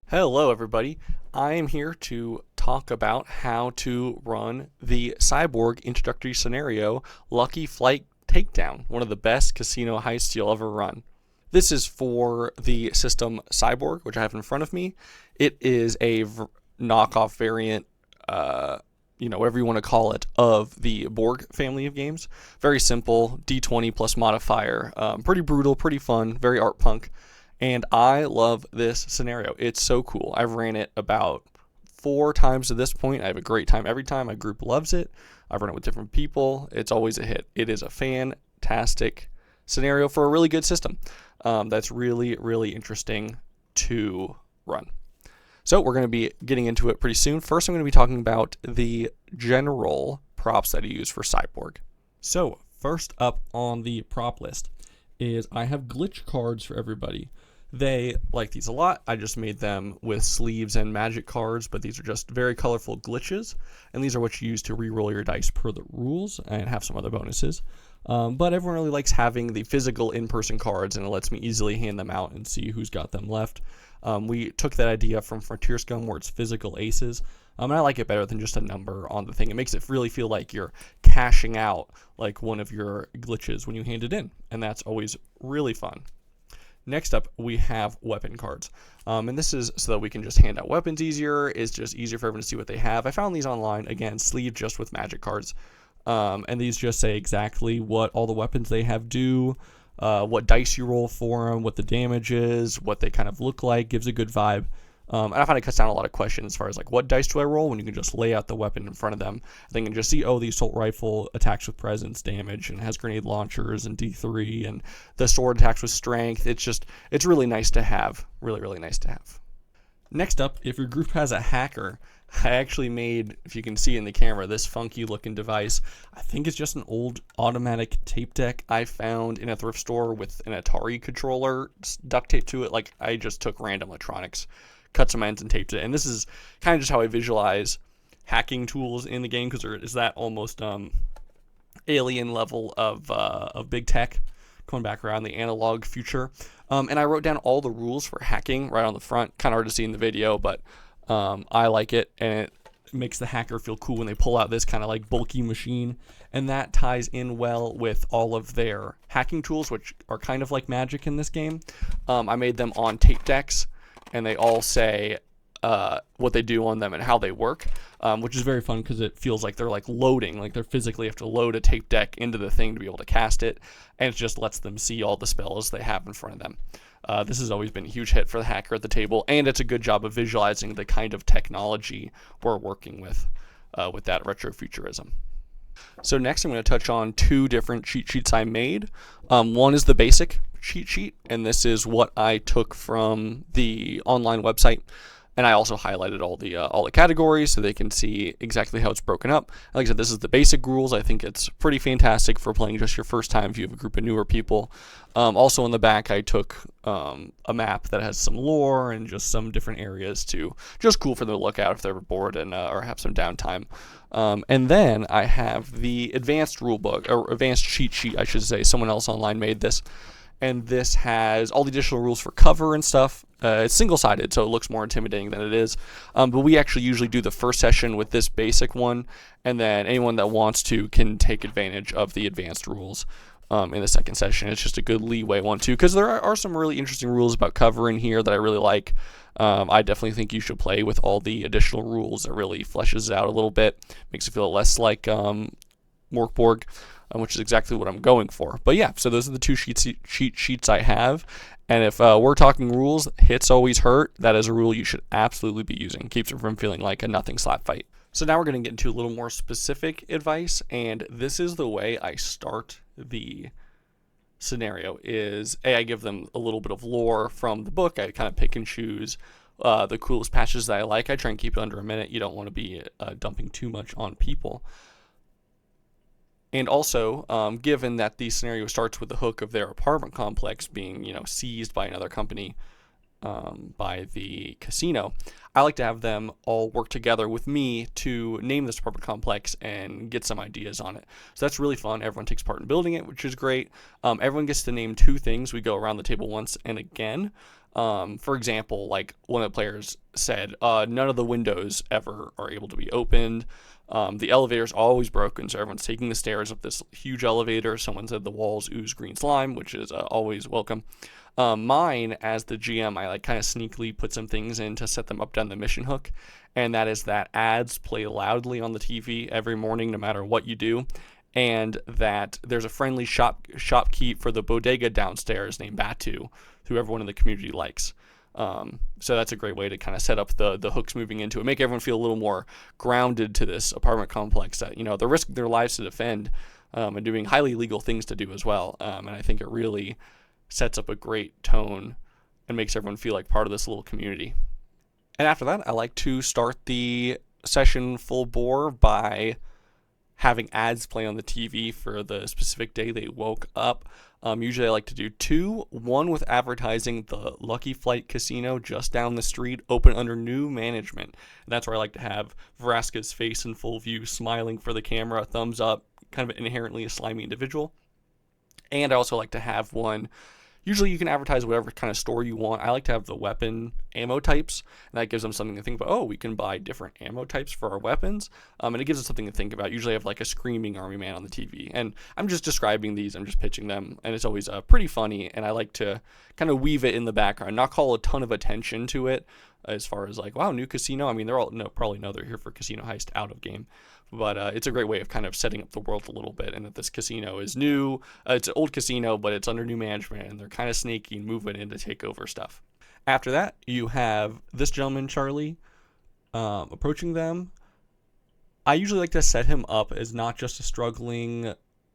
Hello, everybody. I am here to talk about how to run the CyBorg introductory scenario, Lucky Flight Takedown, one of the best casino heists you'll ever run. This is for the system CyBorg, which I have in front of me. It is a knockoff variant, whatever you want to call it, of the Borg family of games. Very simple, D20 plus modifier. Pretty brutal, pretty fun, very art punk. And I love this scenario. It's so cool. I've ran it about 4 times to this point. I have a great time every time. My group loves it. I've run it with different people. It's always a hit. It is a fantastic scenario for a really good system that's really, really interesting to run. So we're going to be getting into it pretty soon. First, I'm going to be talking about the general props that I use for CyBorg. So first up on the prop list is I have glitch cards for everybody. They like these a lot. I just made them with sleeves and magic cards, but these are just very colorful glitches, and these are what you use to re-roll your dice per the rules and have some other bonuses. But everyone really likes having the physical in-person cards, and it lets me easily hand them out and see who's got them left. We took that idea from Frontier Scum, where it's physical aces, and I like it better than just a number on the thing. It makes it really feel like you're cashing out like one of your glitches when you hand it in, and that's always really fun. Next up, we have weapon cards. And this is so that we can just hand out weapons easier. It's just easier for everyone to see what they have. I found these online, again, sleeved just with magic cards. And these just say exactly what all the weapons they have do, what dice you roll for them, what the damage is, what they kind of look like, gives a good vibe. And I find it cuts down a lot of questions as far as like, what dice do I roll, when you can just lay out the weapon in front of them. They can just see, oh, the assault rifle attacks with presence damage and has grenade launchers and D3, and the sword attacks with strength. It's really nice to have. Really, really nice to have. Next up, if your group has a hacker, I actually made, if you can see in the camera, this funky looking device. I think it's just an old automatic tape deck I found in a thrift store with an Atari controller duct taped to it. Like, I just took random electronics, cut some ends and taped it. And this is kind of just how I visualize hacking tools in the game, because there is that almost alien level of big tech coming back around the analog future. And I wrote down all the rules for hacking right on the front. Kind of hard to see in the video, but I like it, and it makes the hacker feel cool when they pull out this kind of like bulky machine. And that ties in well with all of their hacking tools, which are kind of like magic in this game. I made them on tape decks, and they all say what they do on them and how they work, which is very fun because it feels like they're like loading, like they physically have to load a tape deck into the thing to be able to cast it, and it just lets them see all the spells they have in front of them. This has always been a huge hit for the hacker at the table, and it's a good job of visualizing the kind of technology we're working with that retrofuturism. So next I'm going to touch on 2 different cheat sheets I made. One is the basic cheat sheet, and this is what I took from the online website. And I also highlighted all the categories so they can see exactly how it's broken up. Like I said, this is the basic rules. I think it's pretty fantastic for playing just your first time if you have a group of newer people. Also in the back, I took a map that has some lore and just some different areas to just cool for them to look at if they're bored and or have some downtime. And then I have the advanced rulebook, or advanced cheat sheet, I should say. Someone else online made this. And this has all the additional rules for cover and stuff. It's single-sided, so it looks more intimidating than it is. But we actually usually do the first session with this basic one, and then anyone that wants to can take advantage of the advanced rules in the second session. It's just a good leeway one, too, because there are some really interesting rules about cover in here that I really like. I definitely think you should play with all the additional rules. It really fleshes it out a little bit, makes it feel less like Morkborg, which is exactly what I'm going for. But yeah, so those are the 2 cheat sheets I have. And if we're talking rules, hits always hurt. That is a rule you should absolutely be using. Keeps it from feeling like a nothing slap fight. So now we're going to get into a little more specific advice, and this is the way I start the scenario. Is I give them a little bit of lore from the book. I kind of pick and choose the coolest patches that I like. I try and keep it under a minute. You don't want to be dumping too much on people. And also, given that the scenario starts with the hook of their apartment complex being, seized by another company, by the casino, I like to have them all work together with me to name this apartment complex and get some ideas on it. So that's really fun. Everyone takes part in building it, which is great. Everyone gets to name 2 things. We go around the table once and again. For example, like one of the players said, none of the windows ever are able to be opened. The elevator's always broken, so everyone's taking the stairs up this huge elevator. Someone said the walls ooze green slime, which is always welcome. Mine, as the GM, I like kind of sneakily put some things in to set them up down the mission hook, and that is that ads play loudly on the TV every morning, no matter what you do, and that there's a friendly shopkeep for the bodega downstairs named Batu, who everyone in the community likes. So that's a great way to kind of set up the hooks moving into it, make everyone feel a little more grounded to this apartment complex that, they're risking their lives to defend, and doing highly legal things to do as well. And I think it really sets up a great tone and makes everyone feel like part of this little community. And after that, I like to start the session full bore by having ads play on the TV for the specific day they woke up. Usually I like to do two, one with advertising the Lucky Flight Casino just down the street, open under new management. And that's where I like to have Vraska's face in full view, smiling for the camera, thumbs up, kind of inherently a slimy individual. And I also like to have one, usually you can advertise whatever kind of store you want. I like to have the weapon ammo types, and that gives them something to think about. Oh, we can buy different ammo types for our weapons, and it gives us something to think about. Usually I have like a screaming army man on the TV, and I'm just describing these, I'm just pitching them, and it's always pretty funny, and I like to kind of weave it in the background, not call a ton of attention to it, as far as like, wow, new casino. I mean, they're all probably know they're here for casino heist out of game. But it's a great way of kind of setting up the world a little bit, and that this casino is new. It's an old casino, but it's under new management, and they're kind of sneaky and moving in to take over stuff. After that, you have this gentleman, Charlie, approaching them. I usually like to set him up as not just a struggling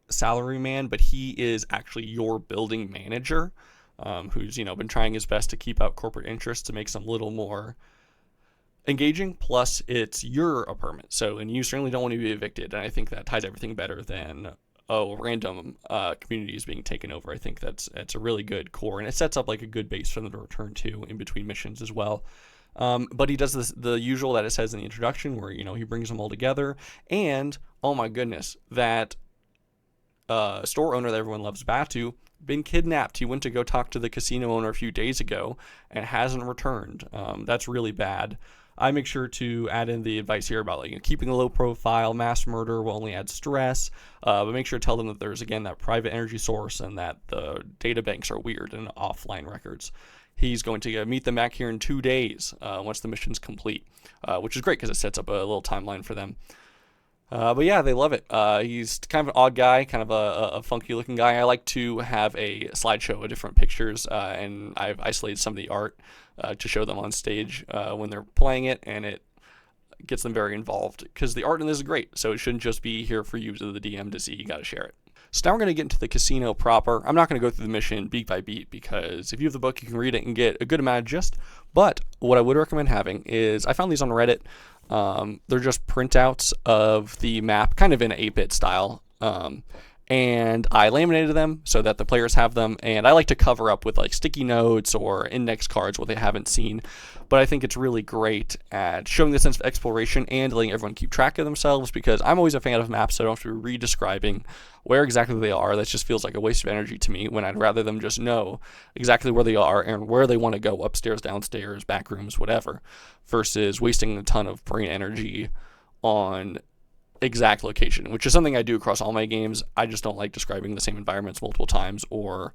salaryman, but he is actually your building manager, who's been trying his best to keep out corporate interests to make some little more engaging. Plus it's your apartment, and you certainly don't want to be evicted, and I think that ties everything better than random communities being taken over. I think that's a really good core, and it sets up like a good base for them to return to in between missions as well. But he does the usual that it says in the introduction, where he brings them all together, and oh my goodness, that store owner that everyone loves, Batu, been kidnapped. He went to go talk to the casino owner a few days ago and hasn't returned. That's really bad. I make sure to add in the advice here about keeping a low profile. Mass murder will only add stress, but make sure to tell them that there's, again, that private energy source and that the data banks are weird and offline records. He's going to meet them back here in 2 days once the mission's complete, which is great because it sets up a little timeline for them. But yeah, they love it. He's kind of an odd guy, kind of a funky looking guy. I like to have a slideshow of different pictures, and I've isolated some of the art to show them on stage when they're playing it, and it gets them very involved because the art in this is great. So it shouldn't just be here for you, to the DM, to see. You got to share it. So now we're going to get into the casino proper. I'm not going to go through the mission beat by beat because if you have the book, you can read it and get a good amount of gist. But what I would recommend having is, I found these on Reddit. They're just printouts of the map, kind of in an 8-bit style. And I laminated them so that the players have them, and I like to cover up with like sticky notes or index cards what they haven't seen. But I think it's really great at showing the sense of exploration and letting everyone keep track of themselves, because I'm always a fan of maps, so I don't have to be re-describing where exactly they are. That just feels like a waste of energy to me, when I'd rather them just know exactly where they are and where they want to go, upstairs, downstairs, back rooms, whatever, versus wasting a ton of brain energy on exact location, which is something I do across all my games. I just don't like describing the same environments multiple times or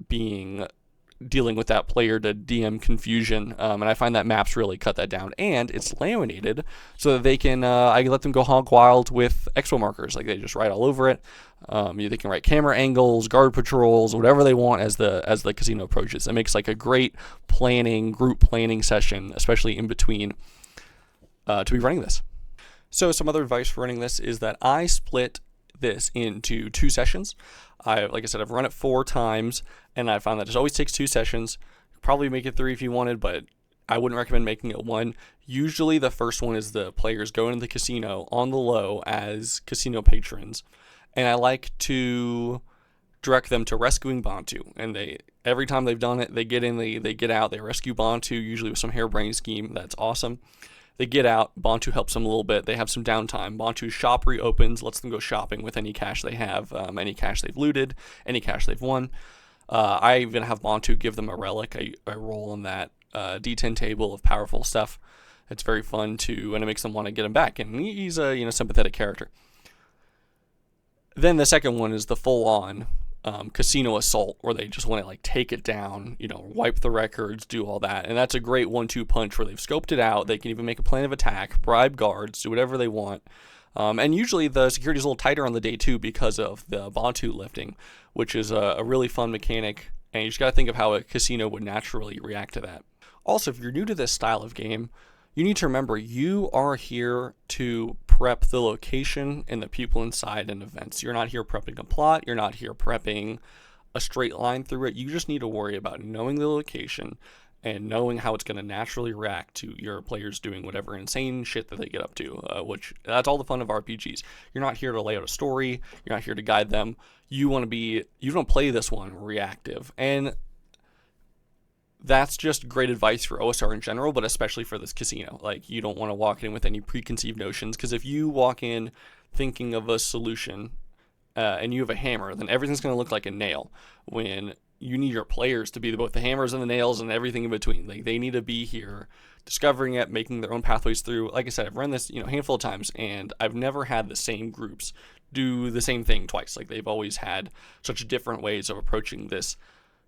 dealing with that player to DM confusion, and I find that maps really cut that down, and it's laminated so that they can I let them go hog wild with expo markers. Like, they just write all over it. They can write camera angles, guard patrols, whatever they want as the casino approaches. It makes like a great group planning session, especially in between to be running this. So some other advice for running this is that I split this into 2 sessions. Like I said, I've run it 4 times, and I found that it always takes 2 sessions. Probably make it 3 if you wanted, but I wouldn't recommend making it 1. Usually the first one is the players going to the casino on the low as casino patrons, and I like to direct them to rescuing Bantu. And every time they've done it, they get in, they get out, they rescue Bantu, usually with some harebrained scheme. That's awesome. They get out, Bantu helps them a little bit, they have some downtime. Bantu's shop reopens, lets them go shopping with any cash they have, any cash they've looted, any cash they've won. I even have Montu give them a relic. I roll in that D10 table of powerful stuff. It's very fun and it makes them want to get him back. And he's a sympathetic character. Then the second one is the full-on casino assault, where they just want to like take it down, wipe the records, do all that. And that's a great 1-2 punch where they've scoped it out. They can even make a plan of attack, bribe guards, do whatever they want. And usually the security is a little tighter on the day too because of the Bantu lifting, which is a really fun mechanic. And you just got to think of how a casino would naturally react to that. Also, if you're new to this style of game, you need to remember you are here to prep the location and the people inside and events. You're not here prepping a plot. You're not here prepping a straight line through it. You just need to worry about knowing the location and knowing how it's going to naturally react to your players doing whatever insane shit that they get up to, which that's all the fun of RPGs. You're not here to lay out a story. You're not here to guide them. You want to play this one reactive. And that's just great advice for OSR in general, but especially for this casino. Like, you don't want to walk in with any preconceived notions, because if you walk in thinking of a solution and you have a hammer, then everything's going to look like a nail, when you need your players to be both the hammers and the nails and everything in between. Like, they need to be here discovering it, making their own pathways through. Like I said, I've run this a handful of times, and I've never had the same groups do the same thing twice. Like, they've always had such different ways of approaching this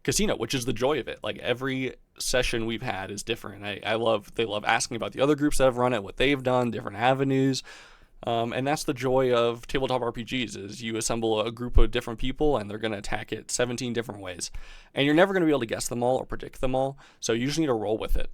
casino, which is the joy of it. Like, every session we've had is different. They love asking about the other groups that have run it, what they've done, different avenues. And that's the joy of tabletop RPGs, is you assemble a group of different people and they're going to attack it 17 different ways. And you're never going to be able to guess them all or predict them all, so you just need to roll with it.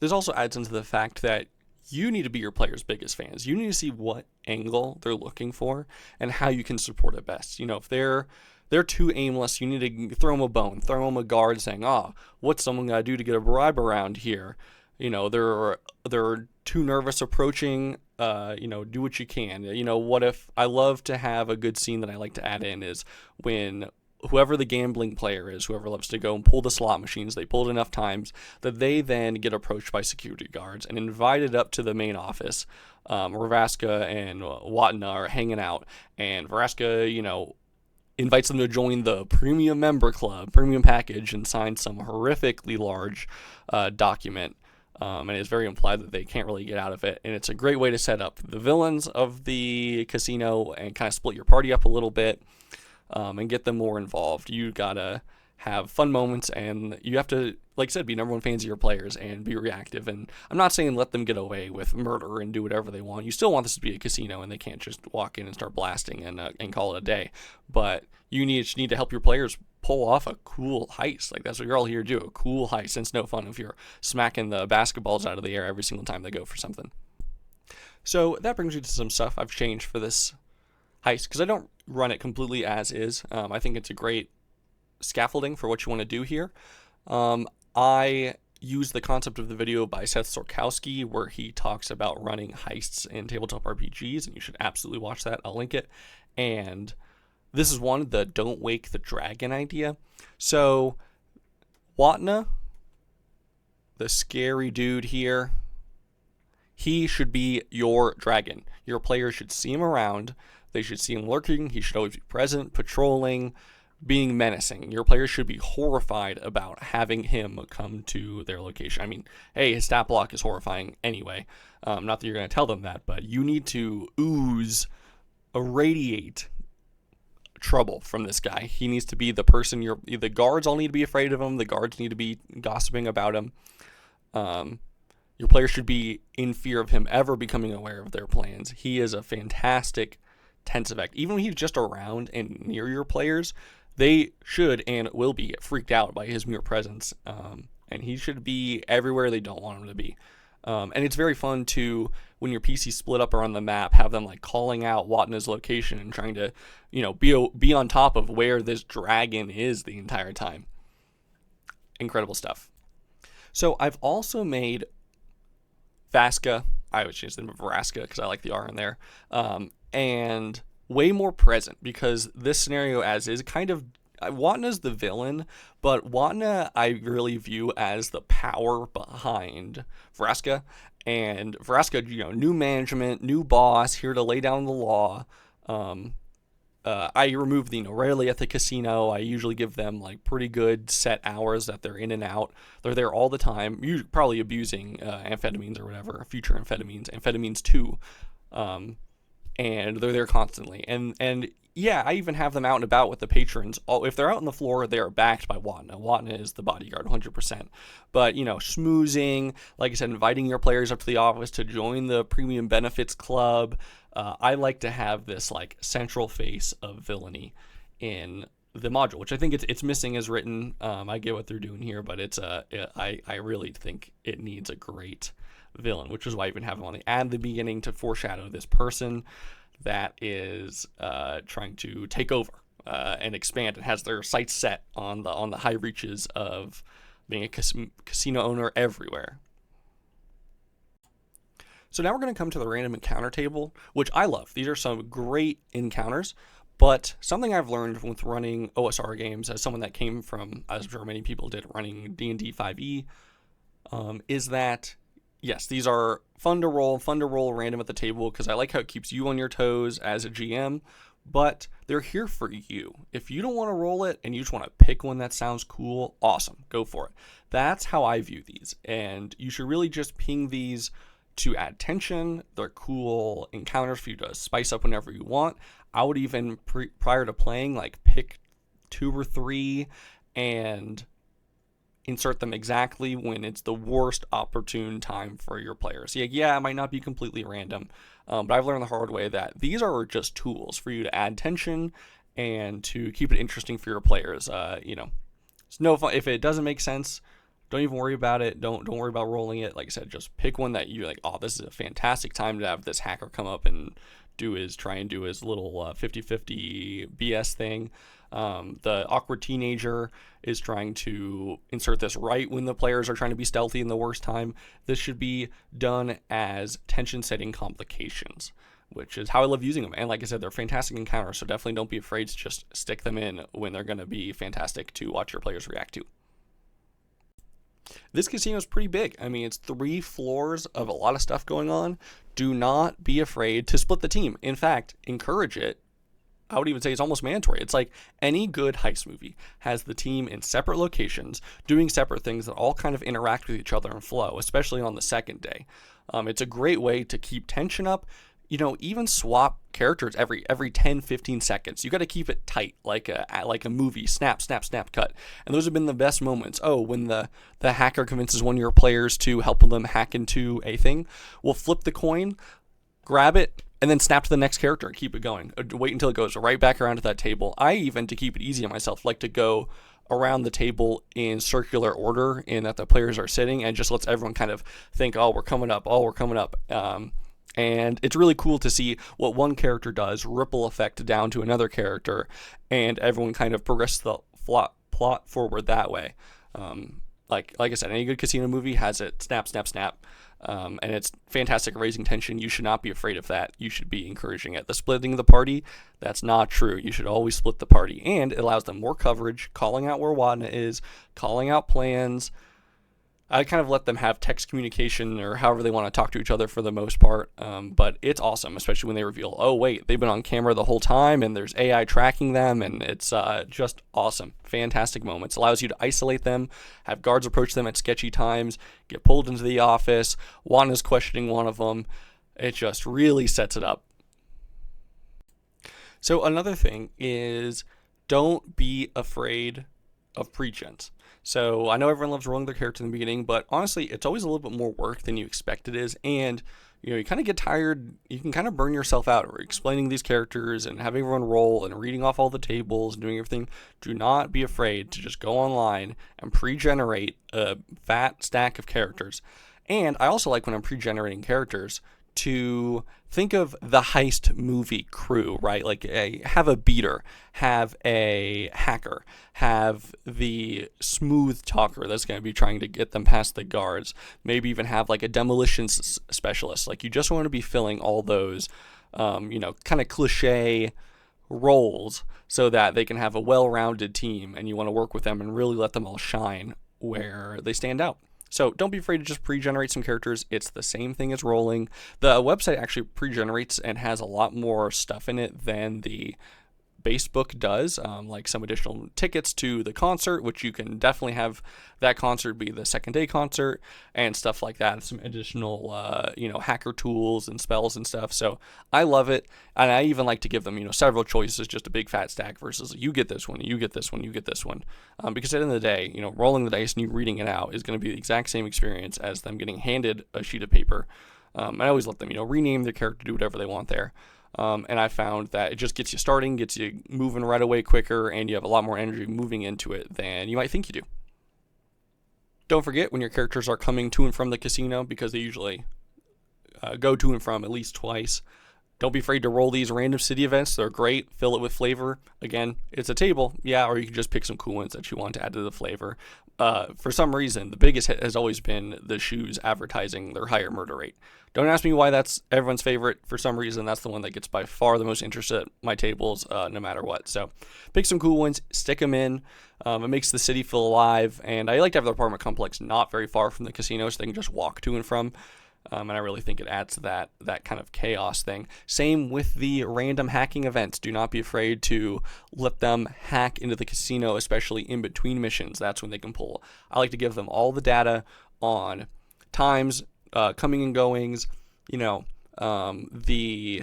This also adds into the fact that you need to be your players' biggest fans. You need to see what angle they're looking for and how you can support it best. If they're too aimless, you need to throw them a bone, throw them a guard saying, what's someone got to do to get a bribe around here? They're too nervous approaching, do what you can. What if, I love to have a good scene that I like to add in is when whoever the gambling player is, whoever loves to go and pull the slot machines, they pull it enough times that they then get approached by security guards and invited up to the main office, where Vraska and Watna are hanging out, and Vraska, invites them to join the premium member club, premium package, and sign some horrifically large document. And it's very implied that they can't really get out of it. And it's a great way to set up the villains of the casino and kind of split your party up a little bit, and get them more involved. You gotta have fun moments, and you have to, like I said, be number one fans of your players and be reactive. And I'm not saying let them get away with murder and do whatever they want. You still want this to be a casino, and they can't just walk in and start blasting and call it a day. But you need to help your players pull off a cool heist. Like, that's what you're all here to do, a cool heist. And it's no fun if you're smacking the basketballs out of the air every single time they go for something. So that brings me to some stuff I've changed for this heist, because I don't run it completely as is. I think it's a great scaffolding for what you want to do here. I use the concept of the video by Seth Sorkowski, where he talks about running heists in tabletop RPGs, and you should absolutely watch that. I'll link it. And this is one, the don't wake the dragon idea. So Watna, the scary dude here, he should be your dragon. Your players should see him around. They should see him lurking. He should always be present, patrolling, being menacing. Your players should be horrified about having him come to their location. I mean, hey, his stat block is horrifying anyway. Not that you're going to tell them that, but you need to irradiate trouble from this guy. He needs to be the person the guards all need to be afraid of him. The guards need to be gossiping about him. Your players should be in fear of him ever becoming aware of their plans. He is a fantastic tense effect. Even when he's just around and near your players, they should and will be freaked out by his mere presence. And he should be everywhere they don't want him to be. And it's very fun to, when your PC split up around the map, have them like calling out Watna's location and trying to, be on top of where this dragon is the entire time. Incredible stuff. So I've also made Vaska, I would change the name of Vraska because I like the R in there, and way more present, because this scenario as is kind of, Watna's the villain, but Watna I really view as the power behind Vraska. And Vraska, new management, new boss, here to lay down the law. I remove the rarely at the casino. I usually give them like pretty good set hours that they're in and out. They're there all the time, usually probably abusing amphetamines or whatever, future amphetamines too, and they're there constantly. And yeah, I even have them out and about with the patrons. If they're out on the floor, they are backed by Watna. Watna is the bodyguard, 100%. But, schmoozing, like I said, inviting your players up to the office to join the premium benefits club. I like to have this, like, central face of villainy in the module, which I think it's missing as written. I get what they're doing here, but I really think it needs a great villain, which is why I even have them on the beginning to foreshadow this person that is trying to take over and expand and has their sights set on the high reaches of being a casino owner everywhere. So now we're going to come to the random encounter table, which I love. These are some great encounters, but something I've learned with running OSR games, as someone that came from, as I'm sure many people did, running D&D 5e, is that yes, these are fun to roll random at the table because I like how it keeps you on your toes as a GM, but they're here for you. If you don't want to roll it and you just want to pick one that sounds cool, awesome, go for it. That's how I view these, and you should really just ping these to add tension. They're cool encounters for you to spice up whenever you want. I would even, prior to playing, like pick 2 or 3 and insert them exactly when it's the worst opportune time for your players. Yeah, it might not be completely random, but I've learned the hard way that these are just tools for you to add tension and to keep it interesting for your players. It's no fun if it doesn't make sense. Don't even worry about it. Don't worry about rolling it. Like I said, just pick one that you're like, oh, this is a fantastic time to have this hacker come up and try and do his little 50-50 BS thing. The awkward teenager is trying to insert this right when the players are trying to be stealthy in the worst time. This should be done as tension-setting complications, which is how I love using them. And like I said, they're fantastic encounters, so definitely don't be afraid to just stick them in when they're going to be fantastic to watch your players react to. This casino is pretty big. I mean, it's 3 floors of a lot of stuff going on. Do not be afraid to split the team. In fact, encourage it. I would even say it's almost mandatory. It's like any good heist movie has the team in separate locations doing separate things that all kind of interact with each other and flow, especially on the second day. It's a great way to keep tension up. Even swap characters every 10-15 seconds. You got to keep it tight, like a movie. Snap, snap, snap, cut. And those have been the best moments. Oh, when the hacker convinces one of your players to help them hack into a thing, we'll flip the coin, grab it, and then snap to the next character and keep it going. Wait until it goes right back around to that table. I even, to keep it easy on myself, like to go around the table in circular order in that the players are sitting, and just lets everyone kind of think, oh, we're coming up. And it's really cool to see what one character does, ripple effect down to another character, and everyone kind of progresses the plot forward that way. Like I said, any good casino movie has it snap, snap, snap. And it's fantastic at raising tension. You should not be afraid of that. You should be encouraging it. The splitting of the party, that's not true. You should always split the party. And it allows them more coverage, calling out where Wadna is, calling out plans. I kind of let them have text communication or however they want to talk to each other for the most part. But it's awesome, especially when they reveal, oh, wait, they've been on camera the whole time and there's AI tracking them. And it's just awesome. Fantastic moments. Allows you to isolate them, have guards approach them at sketchy times, get pulled into the office. Juana's questioning one of them. It just really sets it up. So another thing is don't be afraid of pre-gens. So I know everyone loves rolling their character in the beginning, but honestly, it's always a little bit more work than you expect it is. And, you kind of get tired. You can kind of burn yourself out explaining these characters and having everyone roll and reading off all the tables and doing everything. Do not be afraid to just go online and pre-generate a fat stack of characters. And I also like when I'm pre-generating characters to think of the heist movie crew, right? Like have a beater, have a hacker, have the smooth talker that's going to be trying to get them past the guards, maybe even have like a demolition specialist. Like you just want to be filling all those, kind of cliche roles so that they can have a well-rounded team and you want to work with them and really let them all shine where they stand out. So don't be afraid to just pre-generate some characters. It's the same thing as rolling. The website actually pre-generates and has a lot more stuff in it than the base book does, like some additional tickets to the concert, which you can definitely have that concert be the second day concert and stuff like that. Some additional, hacker tools and spells and stuff. So I love it. And I even like to give them, several choices, just a big fat stack versus you get this one, you get this one, you get this one. Because at the end of the day, rolling the dice and you reading it out is going to be the exact same experience as them getting handed a sheet of paper. I always let them, rename their character, do whatever they want there. And I found that it just gets you starting, gets you moving right away quicker, and you have a lot more energy moving into it than you might think you do. Don't forget when your characters are coming to and from the casino, because they usually go to and from at least twice. Don't be afraid to roll these random city events. They're great. Fill it with flavor. Again, it's a table, yeah, or you can just pick some cool ones that you want to add to the flavor. For some reason, the biggest hit has always been the shoes advertising their higher murder rate. Don't ask me why that's everyone's favorite. For some reason, that's the one that gets by far the most interest at my tables, no matter what. So pick some cool ones, stick them in. It makes the city feel alive, and I like to have the apartment complex not very far from the casino so they can just walk to and from. And I really think it adds to that kind of chaos thing. Same with the random hacking events. Do not be afraid to let them hack into the casino, especially in between missions. That's when they can pull. I like to give them all the data on times, coming and goings, the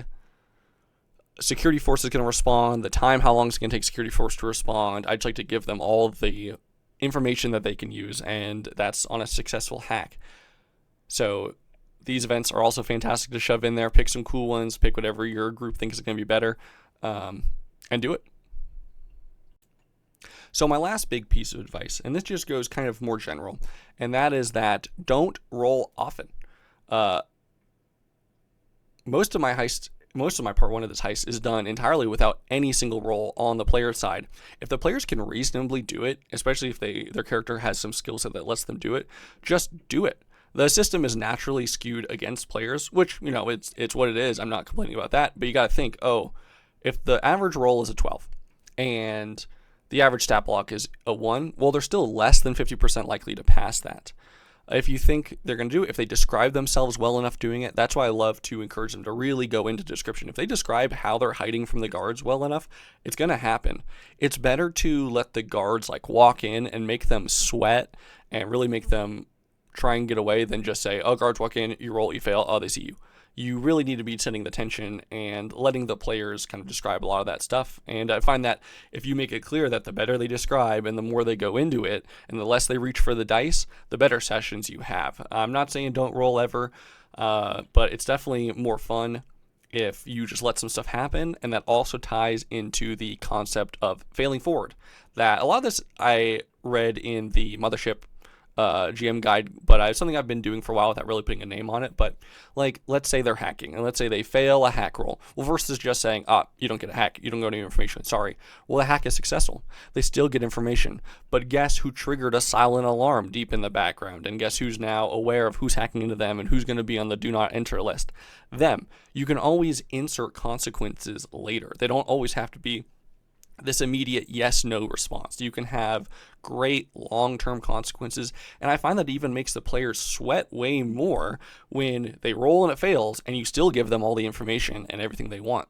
security force is going to respond, the time, how long it's going to take security force to respond. I'd like to give them all the information that they can use, and that's on a successful hack. So these events are also fantastic to shove in there. Pick some cool ones, pick whatever your group thinks is going to be better, and do it. So my last big piece of advice, and this just goes kind of more general, and that is that don't roll often. Most of my part one of this heist is done entirely without any single roll on the player side. If the players can reasonably do it, especially if their character has some skill set that lets them do it, just do it. The system is naturally skewed against players, which, it's what it is. I'm not complaining about that, but you got to think, if the average roll is a 12 and the average stat block is a 1, well, they're still less than 50% likely to pass that. If you think they're going to do it, if they describe themselves well enough doing it, that's why I love to encourage them to really go into description. If they describe how they're hiding from the guards well enough, it's going to happen. It's better to let the guards walk in and make them sweat and really make them try and get away than just say, guards walk in, you roll, you fail, they see you. You really need to be setting the tension and letting the players kind of describe a lot of that stuff. And I find that if you make it clear that the better they describe and the more they go into it and the less they reach for the dice, the better sessions you have. I'm not saying don't roll ever, but it's definitely more fun if you just let some stuff happen. And that also ties into the concept of failing forward. That a lot of this I read in the Mothership GM guide, but it's something I've been doing for a while without really putting a name on it. But let's say they're hacking, and let's say they fail a hack roll. Well, versus just saying, you don't get a hack, you don't get any information, sorry. Well, the hack is successful. They still get information. But guess who triggered a silent alarm deep in the background? And guess who's now aware of who's hacking into them and who's going to be on the do not enter list? Them. You can always insert consequences later. They don't always have to be this immediate yes-no response. You can have great long-term consequences, and I find that even makes the players sweat way more when they roll and it fails, and you still give them all the information and everything they want.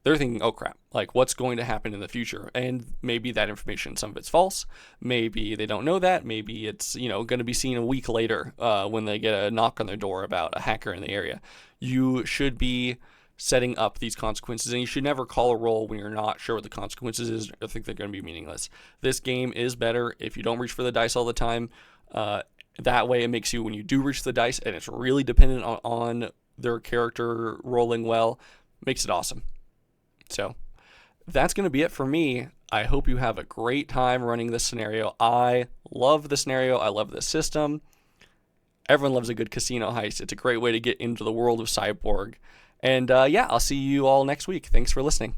They're thinking, oh crap, what's going to happen in the future? And maybe that information, some of it's false. Maybe they don't know that. Maybe it's, going to be seen a week later when they get a knock on their door about a hacker in the area. You should be setting up these consequences, and you should never call a roll when you're not sure what the consequences is or think they're going to be meaningless. This game is better if you don't reach for the dice all the time. That way it makes you, when you do reach the dice and it's really dependent on their character rolling well, makes it awesome. So that's going to be it for me. I hope you have a great time running this scenario. I love the scenario. I love the system. Everyone loves a good casino heist. It's a great way to get into the world of CyBorg. And I'll see you all next week. Thanks for listening.